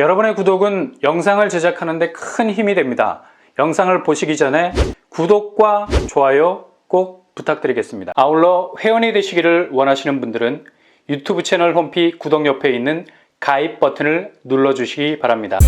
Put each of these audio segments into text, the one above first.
여러분의 구독은 영상을 제작하는 데 큰 힘이 됩니다. 영상을 보시기 전에 구독과 좋아요 꼭 부탁드리겠습니다. 아울러 회원이 되시기를 원하시는 분들은 유튜브 채널 홈피 구독 옆에 있는 가입 버튼을 눌러주시기 바랍니다.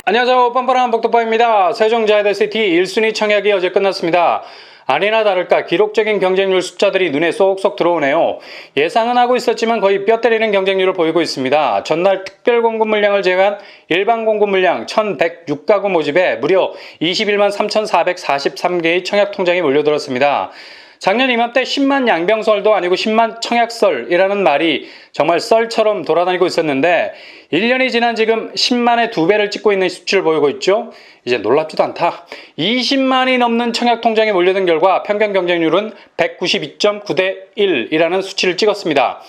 안녕하세요. 뻔뻔한 복덕방입니다. 세종자이더시티 1순위 청약이 어제 끝났습니다. 아니나 다를까 기록적인 경쟁률 숫자들이 눈에 쏙쏙 들어오네요. 예상은 하고 있었지만 거의 뼈 때리는 경쟁률을 보이고 있습니다. 전날 특별 공급 물량을 제외한 일반 공급 물량 1106가구 모집에 무려 21만 3,443개의 청약 통장이 몰려들었습니다. 작년 이맘때 10만 양병설도 아니고 10만 청약설이라는 말이 정말 썰처럼 돌아다니고 있었는데 1년이 지난 지금 10만의 2배를 찍고 있는 수치를 보이고 있죠. 이제 놀랍지도 않다. 20만이 넘는 청약 통장에 몰려든 결과 평균 경쟁률은 192.9대 1이라는 수치를 찍었습니다.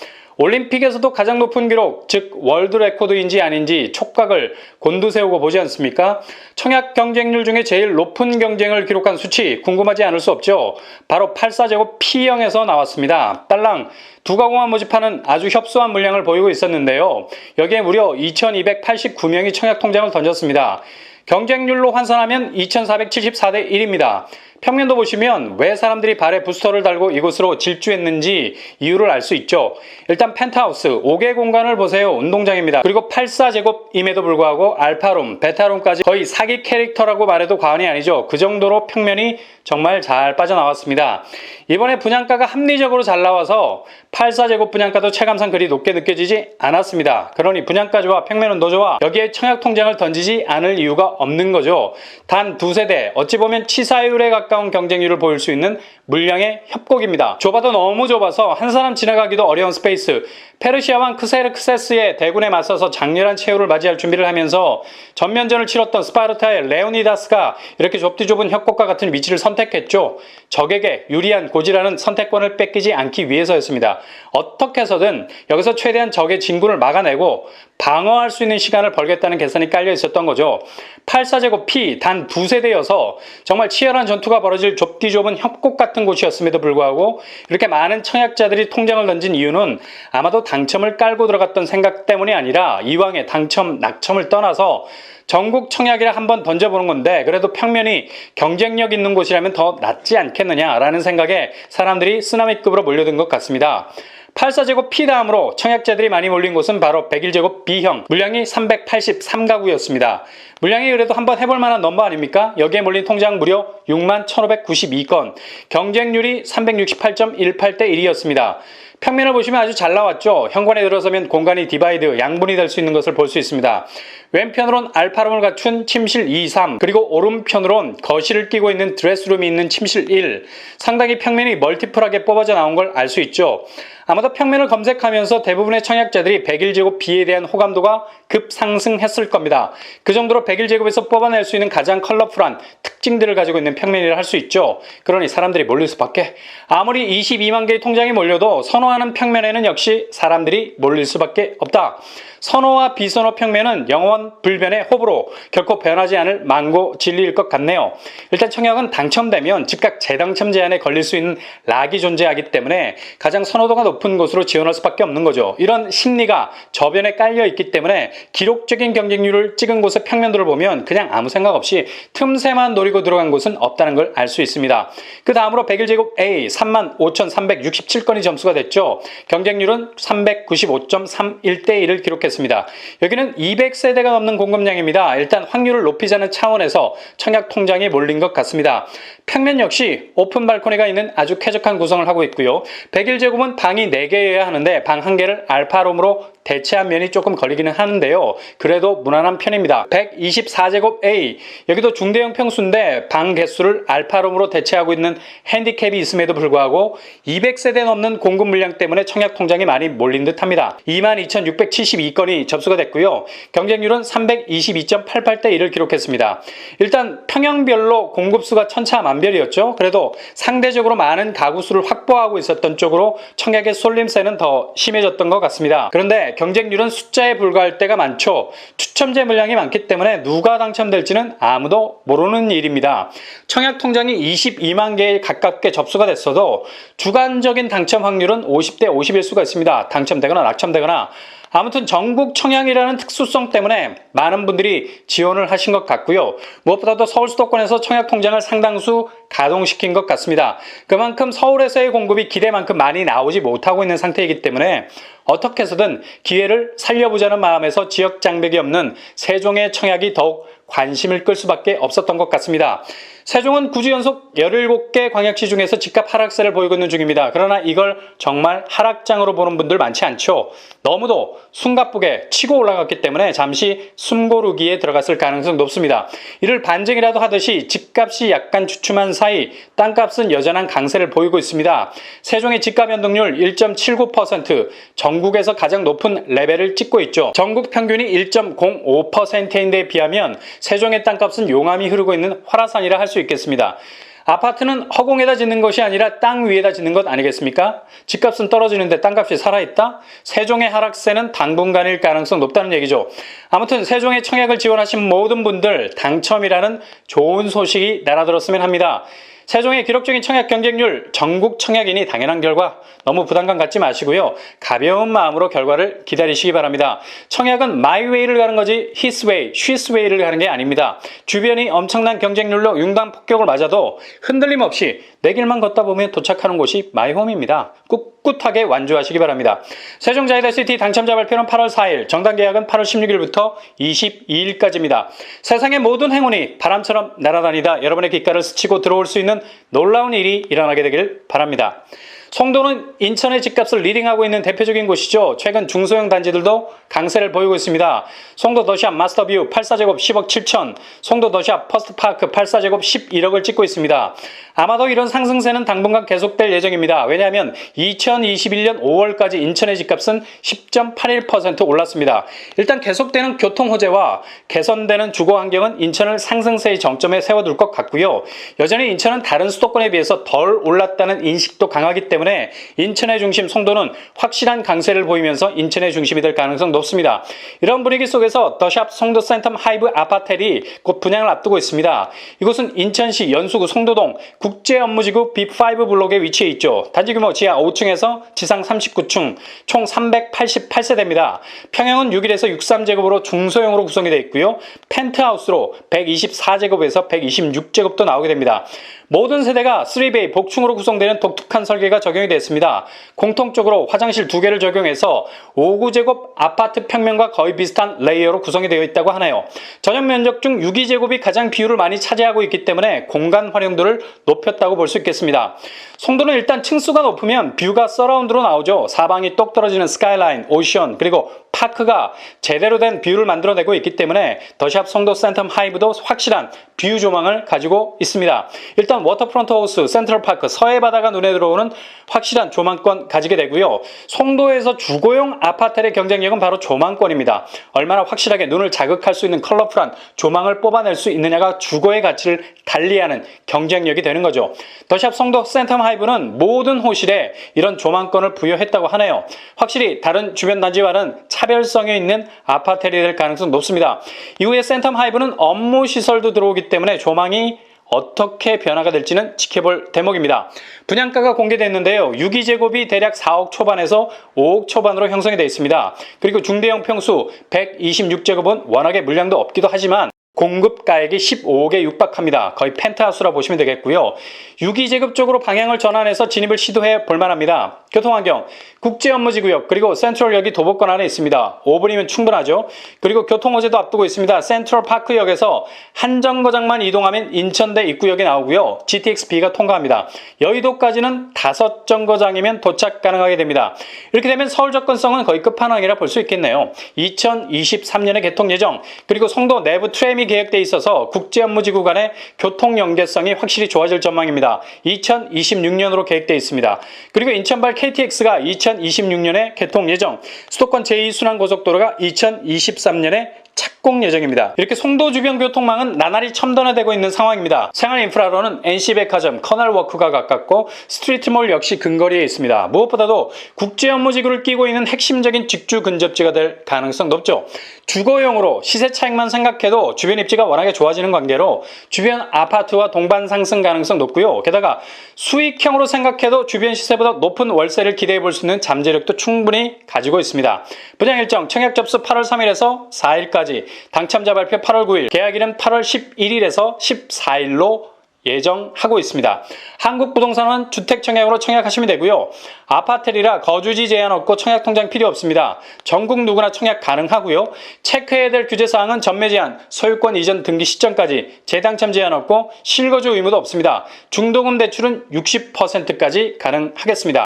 올림픽에서도 가장 높은 기록, 즉 월드 레코드인지 아닌지 촉각을 곤두세우고 보지 않습니까? 청약 경쟁률 중에 제일 높은 경쟁을 기록한 수치 궁금하지 않을 수 없죠. 바로 84제곱 P형에서 나왔습니다. 딸랑 두 가구만 모집하는 아주 협소한 물량을 보이고 있었는데요. 여기에 무려 2289명이 청약 통장을 던졌습니다. 경쟁률로 환산하면 2474대 1입니다. 평면도 보시면 왜 사람들이 발에 부스터를 달고 이곳으로 질주했는지 이유를 알 수 있죠. 일단 펜트하우스 5개 공간을 보세요. 운동장입니다. 그리고 84제곱임에도 불구하고 알파룸, 베타룸까지 거의 사기 캐릭터라고 말해도 과언이 아니죠. 그 정도로 평면이 정말 잘 빠져나왔습니다. 이번에 분양가가 합리적으로 잘 나와서 84제곱 분양가도 체감상 그리 높게 느껴지지 않았습니다. 그러니 분양가조와 평면 온도조와 여기에 청약 통장을 던지지 않을 이유가 없는 거죠. 단 두 세대, 어찌 보면 치사율에 가까운 경쟁률을 보일 수 있는 물량의 협곡입니다. 좁아도 너무 좁아서 한 사람 지나가기도 어려운 스페이스. 페르시아 왕 크세르크세스의 대군에 맞서서 장렬한 최후를 맞이할 준비를 하면서 전면전을 치렀던 스파르타의 레오니다스가 이렇게 좁디 좁은 협곡과 같은 위치를 선택했죠. 적에게 유리한 고지라는 선택권을 뺏기지 않기 위해서였습니다. 어떻게 해서든 여기서 최대한 적의 진군을 막아내고 방어할 수 있는 시간을 벌겠다는 계산이 깔려 있었던 거죠. 84제곱 P 단 두 세대여서 정말 치열한 전투가 벌어질 좁디 좁은 협곡 같은 곳이었음에도 불구하고 이렇게 많은 청약자들이 통장을 던진 이유는 아마도 당첨을 깔고 들어갔던 생각 때문이 아니라 이왕에 당첨, 낙첨을 떠나서 전국 청약이라 한번 던져보는 건데 그래도 평면이 경쟁력 있는 곳이라면 더 낫지 않겠느냐라는 생각에 사람들이 쓰나미급으로 몰려든 것 같습니다. 84제곱 P 다음으로 청약자들이 많이 몰린 곳은 바로 101제곱 B형, 물량이 383가구였습니다. 물량이 그래도 한번 해볼 만한 넘버 아닙니까? 여기에 몰린 통장 무려 6만 1592건, 경쟁률이 368.18대 1이었습니다. 평면을 보시면 아주 잘 나왔죠. 현관에 들어서면 공간이 디바이드, 양분이 될 수 있는 것을 볼 수 있습니다. 왼편으론 알파룸을 갖춘 침실 2, 3, 그리고 오른편으론 거실을 끼고 있는 드레스룸이 있는 침실 1. 상당히 평면이 멀티플하게 뽑아져 나온 걸 알 수 있죠. 아마도 평면을 검색하면서 대부분의 청약자들이 101제곱 B에 대한 호감도가 급상승했을 겁니다. 그 정도로 101제곱에서 뽑아낼 수 있는 가장 컬러풀한 특징들을 가지고 있는 평면이라 할 수 있죠. 그러니 사람들이 몰릴 수밖에. 아무리 22만 개의 통장이 몰려도 선호하는 평면에는 역시 사람들이 몰릴 수밖에 없다. 선호와 비선호 평면은 영원 불변의 호불호, 결코 변하지 않을 망고 진리일 것 같네요. 일단 청약은 당첨되면 즉각 재당첨 제한에 걸릴 수 있는 락이 존재하기 때문에 가장 선호도가 높은 곳으로 지원할 수밖에 없는 거죠. 이런 심리가 저변에 깔려 있기 때문에 기록적인 경쟁률을 찍은 곳의 평면들을 보면 그냥 아무 생각 없이 틈새만 노리고 들어간 곳은 없다는 걸 알 수 있습니다. 그 다음으로 101제곱 A 35,367건이 점수가 됐죠. 경쟁률은 395.31대 1을 기록했습니다. 여기는 200세대가 넘는 공급량입니다. 일단 확률을 높이자는 차원에서 청약 통장에 몰린 것 같습니다. 평면 역시 오픈 발코니가 있는 아주 쾌적한 구성을 하고 있고요. 101제곱은 방이 4개여야 하는데 방 1개를 알파룸으로 대체한 면이 조금 걸리기는 하는데요. 그래도 무난한 편입니다. 124제곱 A, 여기도 중대형 평수인데 방 개수를 알파룸으로 대체하고 있는 핸디캡이 있음에도 불구하고 200세대 넘는 공급 물량 때문에 청약 통장이 많이 몰린 듯합니다. 22,672건이 접수가 됐고요. 경쟁률은 322.88대 1을 기록했습니다. 일단 평형별로 공급수가 천차만별이었죠. 그래도 상대적으로 많은 가구수를 확보하고 있었던 쪽으로 청약의 쏠림세는 더 심해졌던 것 같습니다. 그런데 경쟁률은 숫자에 불과할 때가 많죠. 추첨제 물량이 많기 때문에 누가 당첨될지는 아무도 모르는 일입니다. 청약 통장이 22만 개에 가깝게 접수가 됐어도 주관적인 당첨 확률은 50대 50일 수가 있습니다. 당첨되거나 낙첨되거나. 아무튼 전국 청약이라는 특수성 때문에 많은 분들이 지원을 하신 것 같고요. 무엇보다도 서울 수도권에서 청약 통장을 상당수 가동시킨 것 같습니다. 그만큼 서울에서의 공급이 기대만큼 많이 나오지 못하고 있는 상태이기 때문에 어떻게 해서든 기회를 살려보자는 마음에서 지역 장벽이 없는 세종의 청약이 더욱 관심을 끌 수밖에 없었던 것 같습니다. 세종은 9주 연속 17개 광역시 중에서 집값 하락세를 보이고 있는 중입니다. 그러나 이걸 정말 하락장으로 보는 분들 많지 않죠. 너무도 숨가쁘게 치고 올라갔기 때문에 잠시 숨고르기에 들어갔을 가능성이 높습니다. 이를 반증이라도 하듯이 집값이 약간 주춤한 사이 땅값은 여전한 강세를 보이고 있습니다. 세종의 집값 변동률 1.79%, 전국에서 가장 높은 레벨을 찍고 있죠. 전국 평균이 1.05%인데 비하면 세종의 땅값은 용암이 흐르고 있는 화라산이라 할 수 있겠습니다. 아파트는 허공에다 짓는 것이 아니라 땅 위에다 짓는 것 아니겠습니까? 집값은 떨어지는데 땅값이 살아있다? 세종의 하락세는 당분간일 가능성 높다는 얘기죠. 아무튼 세종의 청약을 지원하신 모든 분들 당첨이라는 좋은 소식이 날아들었으면 합니다. 세종의 기록적인 청약 경쟁률, 전국 청약인이 당연한 결과 너무 부담감 갖지 마시고요. 가벼운 마음으로 결과를 기다리시기 바랍니다. 청약은 my way를 가는 거지 his way, she's way를 가는 게 아닙니다. 주변이 엄청난 경쟁률로 융단 폭격을 맞아도 흔들림 없이 내 길만 걷다 보면 도착하는 곳이 my home입니다. 꿋꿋하게 완주하시기 바랍니다. 세종자이더시티 당첨자 발표는 8월 4일, 정당 계약은 8월 16일부터 22일까지입니다. 세상의 모든 행운이 바람처럼 날아다니다 여러분의 귓가를 스치고 들어올 수 있는 놀라운 일이 일어나게 되길 바랍니다. 송도는 인천의 집값을 리딩하고 있는 대표적인 곳이죠. 최근 중소형 단지들도 강세를 보이고 있습니다. 송도 더샵 마스터뷰 84제곱 10억 7천, 송도 더샵 퍼스트파크 84제곱 11억을 찍고 있습니다. 아마도 이런 상승세는 당분간 계속될 예정입니다. 왜냐하면 2021년 5월까지 인천의 집값은 10.81% 올랐습니다. 일단 계속되는 교통 호재와 개선되는 주거 환경은 인천을 상승세의 정점에 세워둘 것 같고요. 여전히 인천은 다른 수도권에 비해서 덜 올랐다는 인식도 강하기 때문에 인천의 중심 송도는 확실한 강세를 보이면서 인천의 중심이 될 가능성 높습니다. 이런 분위기 속에서 더샵 송도 센텀 하이브 아파텔이 곧 분양을 앞두고 있습니다. 이곳은 인천시 연수구 송도동 국제업무지구 B5 블록에 위치해 있죠. 단지 규모 지하 5층에서 지상 39층, 총 388세대입니다. 평형은 6일에서 63제곱으로 중소형으로 구성이 되어 있고요. 펜트하우스로 124제곱에서 126제곱도 나오게 됩니다. 모든 세대가 3베이 복층으로 구성되는 독특한 설계가 적용이 됐습니다. 공통적으로 화장실 2개를 적용해서 5구제곱 아파트 평면과 거의 비슷한 레이어로 구성이 되어 있다고 하네요. 전용 면적 중 6.2제곱이 가장 비율을 많이 차지하고 있기 때문에 공간 활용도를 높였다고 볼 수 있겠습니다. 송도는 일단 층수가 높으면 뷰가 서라운드로 나오죠. 사방이 똑 떨어지는 스카이라인, 오션, 그리고 파크가 제대로 된 뷰를 만들어내고 있기 때문에 더샵 송도 센텀 하이브도 확실한 뷰 조망을 가지고 있습니다. 일단 워터프론트 하우스, 센트럴파크, 서해바다가 눈에 들어오는 확실한 조망권 가지게 되고요. 송도에서 주거용 아파트의 경쟁력은 바로 조망권입니다. 얼마나 확실하게 눈을 자극할 수 있는 컬러풀한 조망을 뽑아낼 수 있느냐가 주거의 가치를 달리하는 경쟁력이 되는 거죠. 더샵 송도 센텀 하이브는 모든 호실에 이런 조망권을 부여했다고 하네요. 확실히 다른 주변 단지와는 차별성이 있는 아파텔이 될 가능성이 높습니다. 이후에 센텀 하이브는 업무 시설도 들어오기 때문에 조망이 어떻게 변화가 될지는 지켜볼 대목입니다. 분양가가 공개됐는데요. 6.2제곱이 대략 4억 초반에서 5억 초반으로 형성이 되어 있습니다. 그리고 중대형 평수 126제곱은 워낙에 물량도 없기도 하지만 공급가액이 15억에 육박합니다. 거의 펜트하우스라 보시면 되겠고요. 6.2제곱 쪽으로 방향을 전환해서 진입을 시도해 볼만합니다. 교통환경, 국제업무지구역, 그리고 센트럴역이 도보권 안에 있습니다. 5분이면 충분하죠. 그리고 교통호재도 앞두고 있습니다. 센트럴파크역에서 한 정거장만 이동하면 인천대 입구역이 나오고요. GTX-B가 통과합니다. 여의도까지는 5정거장이면 도착 가능하게 됩니다. 이렇게 되면 서울 접근성은 거의 끝판왕이라 볼 수 있겠네요. 2023년에 개통 예정, 그리고 송도 내부 트램이 계획돼 있어서 국제업무지구 간의 교통 연계성이 확실히 좋아질 전망입니다. 2026년으로 계획돼 있습니다. 그리고 인천발 KTX가 2026년에 개통 예정, 수도권 제2순환고속도로가 2023년에 착공 예정입니다. 이렇게 송도 주변 교통망은 나날이 첨단화되고 있는 상황입니다. 생활 인프라로는 NC백화점, 커널워크가 가깝고 스트리트몰 역시 근거리에 있습니다. 무엇보다도 국제 업무지구를 끼고 있는 핵심적인 직주 근접지가 될 가능성 높죠. 주거용으로 시세 차익만 생각해도 주변 입지가 워낙에 좋아지는 관계로 주변 아파트와 동반 상승 가능성 높고요. 게다가 수익형으로 생각해도 주변 시세보다 높은 월세를 기대해 볼 수 있는 잠재력도 충분히 가지고 있습니다. 분양 일정 청약 접수 8월 3일에서 4일까지, 당첨자 발표 8월 9일, 계약일은 8월 11일에서 14일로 예정하고 있습니다. 한국부동산은 주택 청약으로 청약하시면 되고요. 아파트리라 거주지 제한 없고 청약 통장 필요 없습니다. 전국 누구나 청약 가능하고요. 체크해야 될 규제사항은 전매 제한, 소유권 이전 등기 시점까지, 재당첨 제한 없고 실거주 의무도 없습니다. 중도금 대출은 60%까지 가능하겠습니다.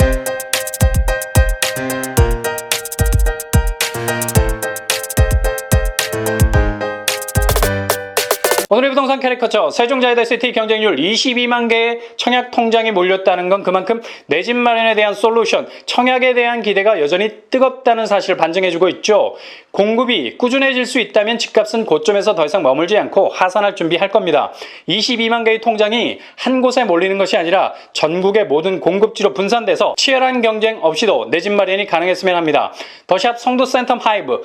오늘의 부동산 캐릭터처 세종자이더시티 경쟁률 22만 개의 청약 통장이 몰렸다는 건 그만큼 내 집 마련에 대한 솔루션, 청약에 대한 기대가 여전히 뜨겁다는 사실을 반증해주고 있죠. 공급이 꾸준해질 수 있다면 집값은 고점에서 더 이상 머물지 않고 하산할 준비할 겁니다. 22만 개의 통장이 한 곳에 몰리는 것이 아니라 전국의 모든 공급지로 분산돼서 치열한 경쟁 없이도 내 집 마련이 가능했으면 합니다. 더샵 송도 센텀 하이브,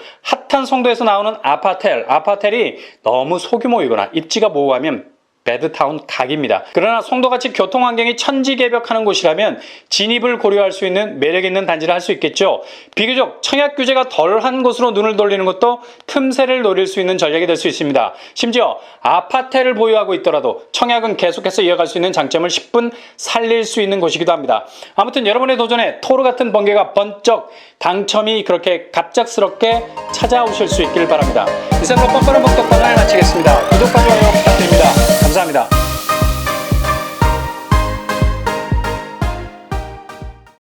핫한 송도에서 나오는 아파텔이 너무 소규모이거나 입지가 모호하면 배드타운 각입니다. 그러나 송도같이 교통환경이 천지개벽하는 곳이라면 진입을 고려할 수 있는 매력있는 단지를 할 수 있겠죠. 비교적 청약 규제가 덜한 곳으로 눈을 돌리는 것도 틈새를 노릴 수 있는 전략이 될 수 있습니다. 심지어 아파트를 보유하고 있더라도 청약은 계속해서 이어갈 수 있는 장점을 10분 살릴 수 있는 곳이기도 합니다. 아무튼 여러분의 도전에 토르 같은 번개가 번쩍, 당첨이 그렇게 갑작스럽게 찾아오실 수 있기를 바랍니다. 이상으로 뻔뻔한 복덕방을 마치겠습니다. 구독과 좋아요 부탁드립니다. 감사합니다.